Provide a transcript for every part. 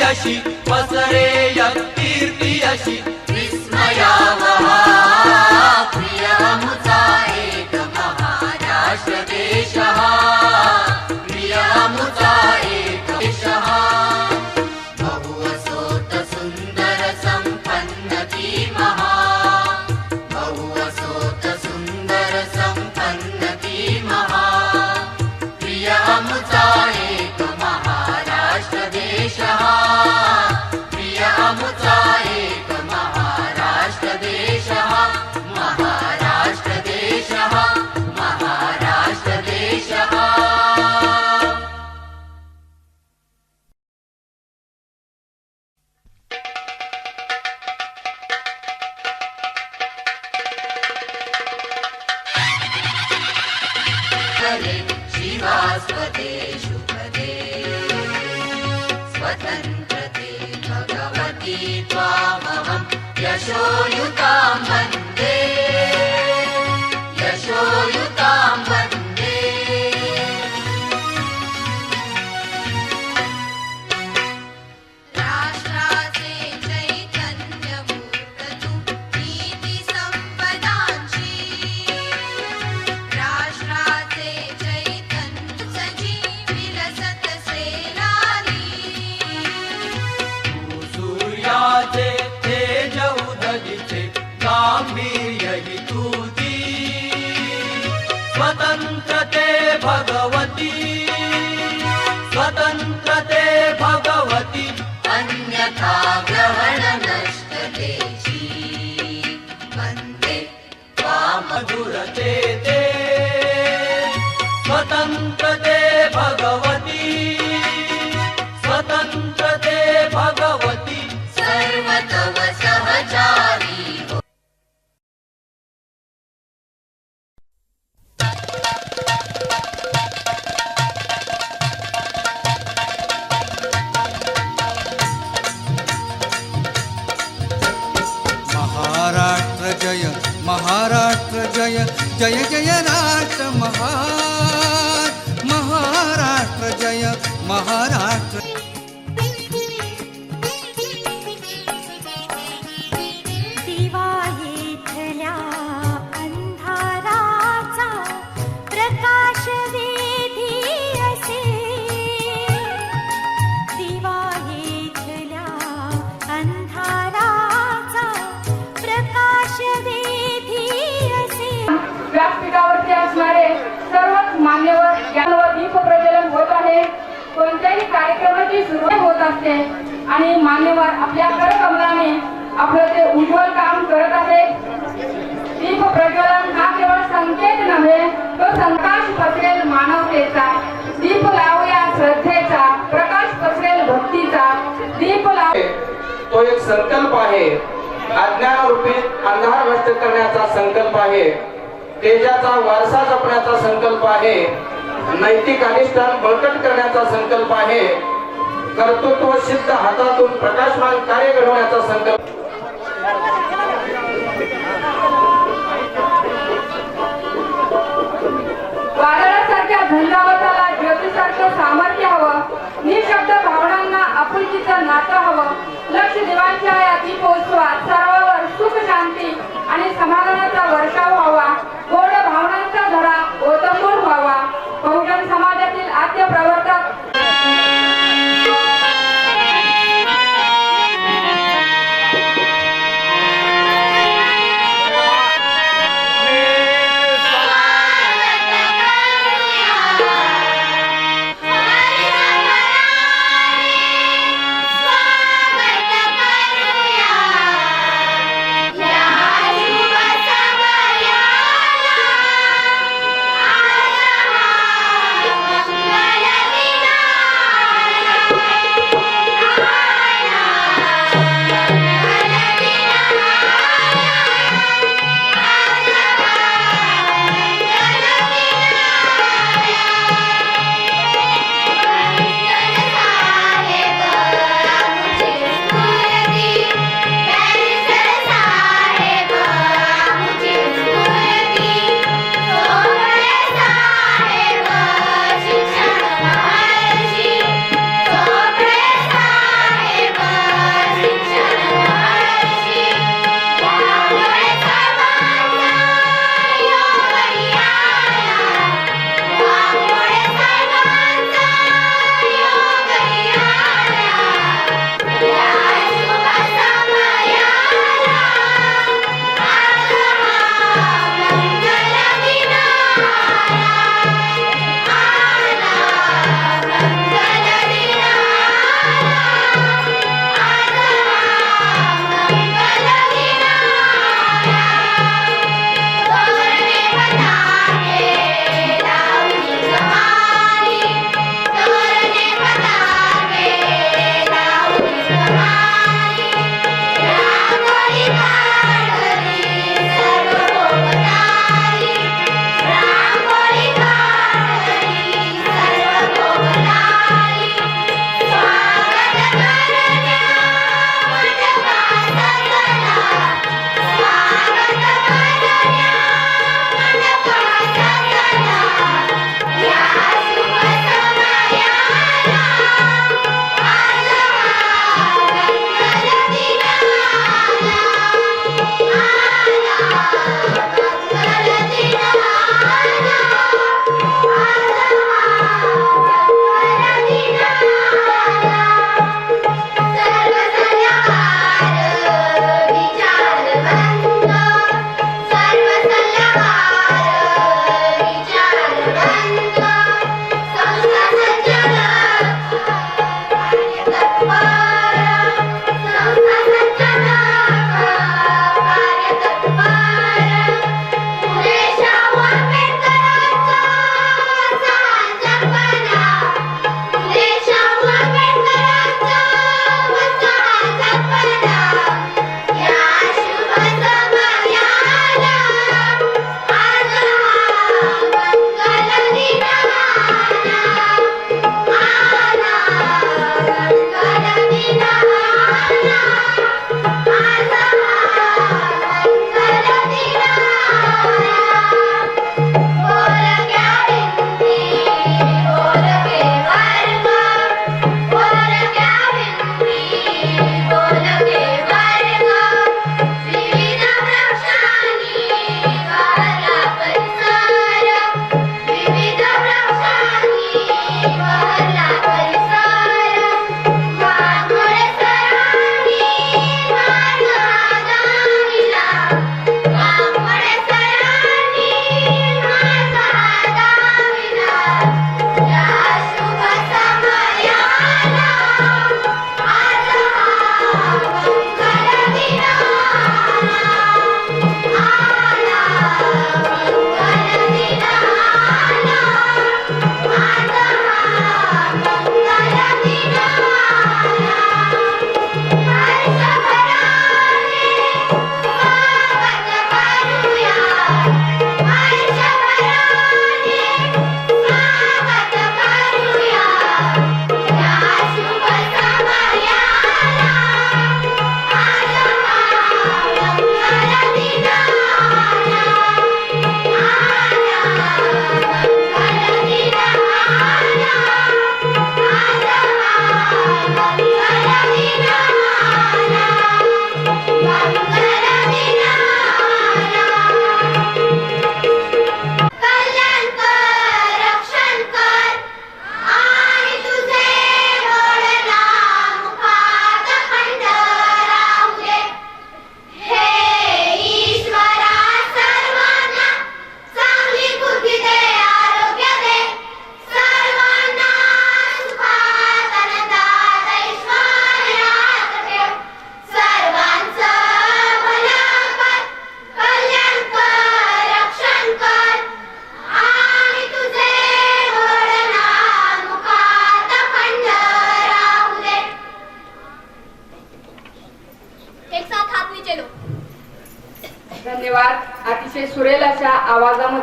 अशी पसरे कीर्ती अशी विस्मयावहा प्रिय अमुचा एक महाराष्ट्र देश हा प्रिय अमुचा एक देश हा बहुअसोत सुंदर संपन्न ती महा बहुअसोत सुंदर संपन्न ती महा प्रिय अमुचा एक महाराष्ट्र देश हा प्रिय अमुचा एक महाराष्ट्र देश हा महाराष्ट्र देश हा महाराष्ट्र देश हा शिवा स्वदेशु पदे स्वतन्त्रते भगवती त्वामहं यशोयुतां वन्दे यशोयुतां वन्दे राष्ट्राचे चैतन्य मूर्त तू नीती संपदांची राष्ट्राचे चैतन्य सजीवी रसत सेनानी सूर्याचे तेज उदगिचे गांभीर्य हि तुझी स्वतंत्रते भगवती स्वतंत्रते भगवती अन्यथा ग्रहण नष्ट देशी वन्दे त्वां मधुरते ते स्वतंत्रते भगवती स्वतंत्रते भगवती सर्व तव सहचारी हो महाराष्ट्र जय महाराष्ट्र जय जय जय राष्ट्र महान महाराष्ट्र जय महाराष्ट्र दिवा येथल्या अंधाराचा प्रकाश वेधी असे दिवा येथल्या अंधाराचा प्रकाश वेधी असे व्यासपीठावरती असणारे सर्वच मान्यवर यांवर दीप प्रज्वलन होत आहे. कोणत्याही कार्यक्रमाची सुरुवात होत असते आणि मान्यवर आपल्या करकमलाने आपलं ते उज्ज्वल काम करत आहे. दीप प्रज्वलन हा केवळ संकेत नव्हे, तो संकाश पसरेल मानवतेचा, दीप लावूया श्रद्धेचा, प्रकाश पसरेल भक्तीचा, दीप लाव तो एक संकल्प आहे. अज्ञानरूपी अंधार नष्ट करण्याचा संकल्प आहे. तेजाचा वारसा जपण्याचा संकल्प आहे. नैतिक अधिष्ठान बळकट करण्याचा संकल्प आहे. कर्तृत्व सिद्ध हातातून प्रकाशमान कार्य घडवण्याचा संकल्प. वादळासारख्या झंझावताला ज्योतीसारखं सामर्थ्य हवं. निशब्द भावनांना आपुलकीचं नातं हवं. लक्ष दिवांच्या या दीपोत्सवात सर्वांवर सुख शांती आणि समाधानाचा वर्षाव व्हावा. गोड भावनांचा धडा ओतंबून व्हावा. बहुजन समाजातील आद्य प्रवर्तक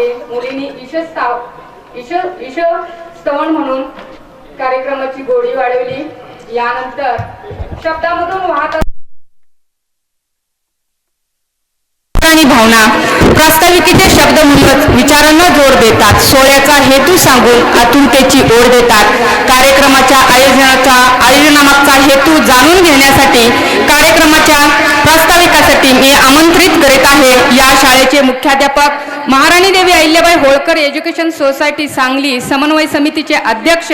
मध्ये मुलींनी ईशस्तवन म्हणून कार्यक्रमाची गोडी वाढवली. यानंतर शब्दामधून वाहत आणि भावना प्रास्ताविकेचे शब्द म्हणूनच विचारांना जोर देतात. सोहळ्याचा हेतू सांगून आतुरतेची ओढ देतात. कार्यक्रमाच्या आयोजनामागचा हेतू जाणून घेण्यासाठी कार्यक्रमाच्या प्रास्ताविकासाठी मी आमंत्रित करीत आहे या शाळेचे मुख्याध्यापक महाराणी देवी अहिल्याबाई होळकर एज्युकेशन सोसायटी सांगली समन्वय समितीचे अध्यक्ष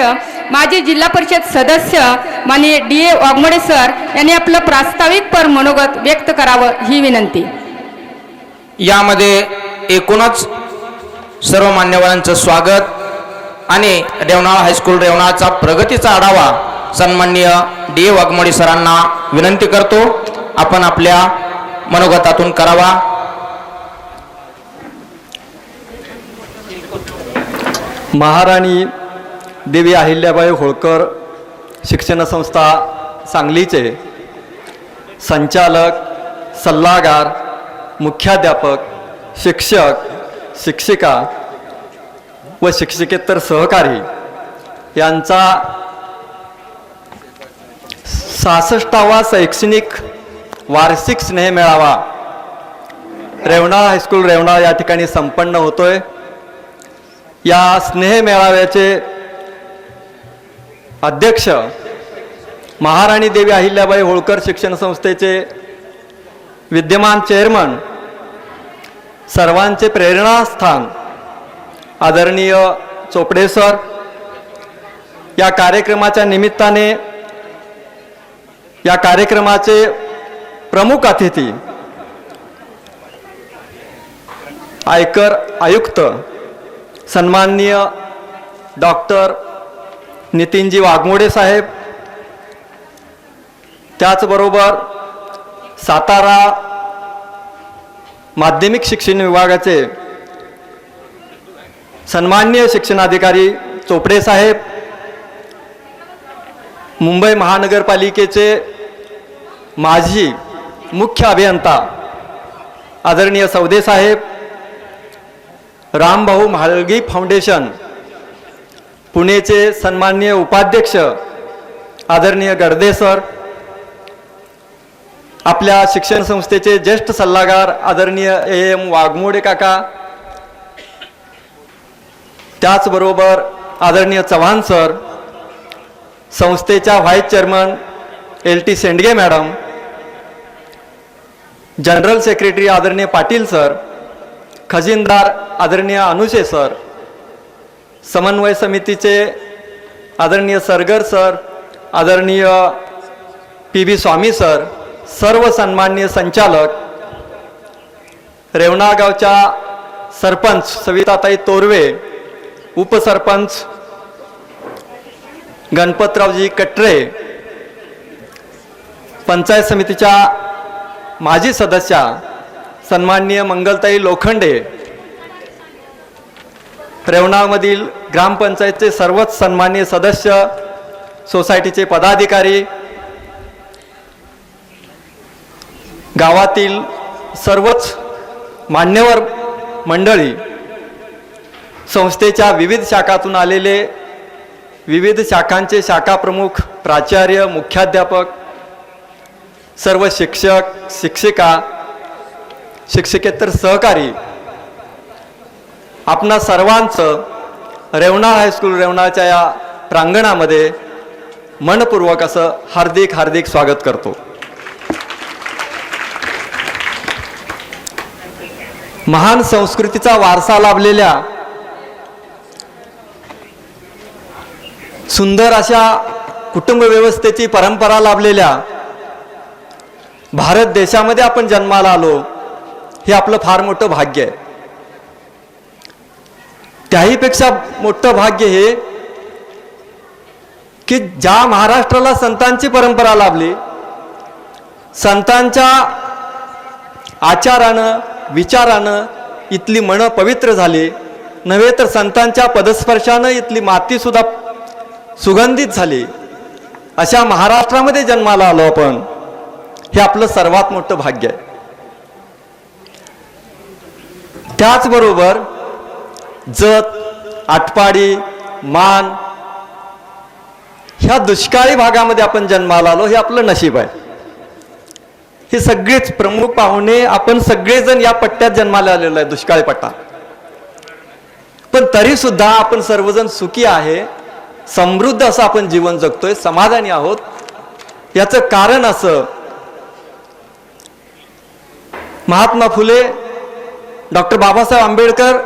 माजी जिल्हा परिषद सदस्य माननीय DA वाघमोडे सर यांनी आपलं प्रास्ताविक मनोगत व्यक्त करावं ही विनंती. यामध्ये एकूणच सर्व मान्यवरांचं स्वागत आणि रेवणाळ हायस्कूल रेवणाळचा प्रगतीचा आढावा सन्माननीय DA वाघमोडे सरांना विनंती करतो आपण आपल्या मनोगतातून करावा. महाराणी देवी अहिल्याबाई होळकर शिक्षण संस्था सांगलीचे संचालक, सल्लागार, मुख्याध्यापक, शिक्षक, शिक्षिका व शिक्षकेतर सहकारी यांचा 66वा शैक्षणिक वार्षिक स्नेहमेळावा रेवणाळ हायस्कूल रेवणाळ या ठिकाणी संपन्न होतोय. या स्नेहमेळाव्याचे अध्यक्ष महाराणी देवी अहिल्याबाई होळकर शिक्षण संस्थेचे विद्यमान चेअरमन, सर्वांचे प्रेरणास्थान आदरणीय चोपडे सर, या कार्यक्रमाच्या निमित्ताने या कार्यक्रमाचे प्रमुख अतिथी आयकर आयुक्त सन्माननीय डॉक्टर नितीनजी वाघमोडे साहेब, त्याचबरोबर सातारा माध्यमिक शिक्षण विभागाचे सन्माननीय शिक्षणाधिकारी चोपडे साहेब, मुंबई महानगरपालिकेचे माजी मुख्य अभियंता आदरणीय सौदे साहेब, रामभाऊ म्हाळगी फाउंडेशन पुणेचे सन्माननीय उपाध्यक्ष आदरणीय गडदे सर, आपल्या शिक्षण संस्थेचे ज्येष्ठ सल्लागार आदरणीय AM वाघमोडे काका, त्याचबरोबर आदरणीय चव्हाण सर, संस्थेच्या vice chairman LT Shendge madam, general secretary आदरणीय पाटील सर, खजिनदार आदरणीय अनुशे सर, समन्वय समितीचे आदरणीय सरगर सर, आदरणीय PB स्वामी सर, सर्व सन्माननीय संचालक, रेवणाळ गावच्या सरपंच सविताताई तोरवे, उपसरपंच गणपतरावजी कटरे, पंचायत समितीच्या माजी सदस्या सन्माननीय मंगलताई लोखंडे, रेवणाळमधील ग्रामपंचायतचे सर्वच सन्माननीय सदस्य, सोसायटीचे पदाधिकारी, गावातील सर्वच मान्यवर मंडळी, संस्थेच्या विविध शाखातून आलेले विविध शाखांचे शाखा प्रमुख, प्राचार्य, मुख्याध्यापक, सर्व शिक्षक, शिक्षिका, शिक्षकेतर सहकारी, आपणा सर्वांचं रेवणाळ हायस्कूल रेवणाळच्या या प्रांगणामध्ये मनपूर्वक असं हार्दिक हार्दिक स्वागत करतो. महान संस्कृतीचा वारसा लाभलेल्या सुंदर अशा कुटुंब व्यवस्थेची परंपरा लाभलेल्या भारत देशामध्ये आपण जन्माला आलो, हे आपलं फार मोठं भाग्य आहे. त्याहीपेक्षा मोठं भाग्य हे की ज्या महाराष्ट्राला संतांची परंपरा लाभली, संतांच्या आचारानं विचारानं इथली मनं पवित्र झाली, नव्हे तर संतांच्या पदस्पर्शानं इथली माती सुद्धा सुगंधित झाली. अशा महाराष्ट्रामध्ये जन्माला आलो आपण, हे आपलं सर्वात मोठं भाग्य आहे. त्याचबरोबर जत, आटपाडी, मान ह्या दुष्काळी भागामध्ये आपण जन्माला आलो, हे आपलं नशीब आहे. हे सगळेच प्रमुख पाहुणे आपण सगळेजण या पट्ट्यात जन्माला आलेलो आहे, दुष्काळी पट्टा. पण तरी सुद्धा आपण सर्वजण सुखी आहे, समृद्ध असं आपण जीवन जगतोय, समाधानी आहोत. याचं कारण असं, महात्मा फुले, डॉक्टर बाबासाहेब आंबेडकर,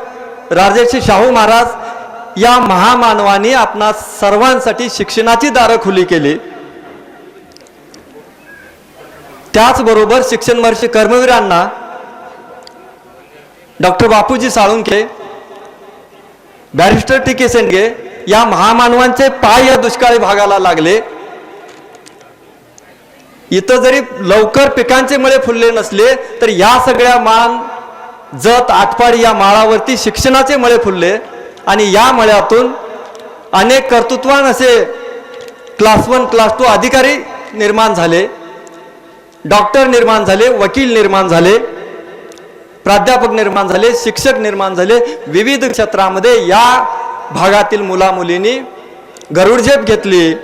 राजर्षी शाहू महाराज या महामानवांनी आपणा सर्वांसाठी शिक्षणाची दारं खुली केली. त्याचबरोबर शिक्षण महर्षी कर्मवीरांना doctor Bapuji Salunkhe, barrister T K Sendge या महामानवांचे पाय या दुष्काळी भागाला लागले. इथं जरी लवकर पिकांचे मळे फुलले नसले तर या सगळ्या मान, जत, आटपाडी या माळावरती शिक्षणाचे मळे फुलले आणि या मळ्यातून अनेक कर्तृत्वान असे क्लास 1, क्लास 2 अधिकारी निर्माण झाले, डॉक्टर निर्माण झाले, वकील निर्माण झाले, प्राध्यापक निर्माण झाले, शिक्षक निर्माण झाले. विविध क्षेत्रामध्ये या भागातील मुलामुलींनी गरुडझेप घेतली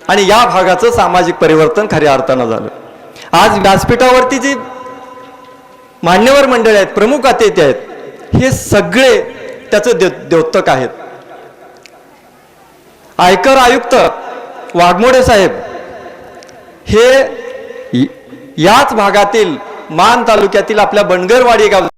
आणि या भागाचं सामाजिक परिवर्तन खऱ्या अर्थानं झालं. आज व्यासपीठावरती जी मान्यवर मंडळी आहेत, प्रमुख अतिथी आहेत, हे सगळे त्याचं द्योतक आहेत. आयकर आयुक्त वाघमोडे साहेब हे याच भागातील मान तालुक्यातील आपल्या बनगरवाडी गाव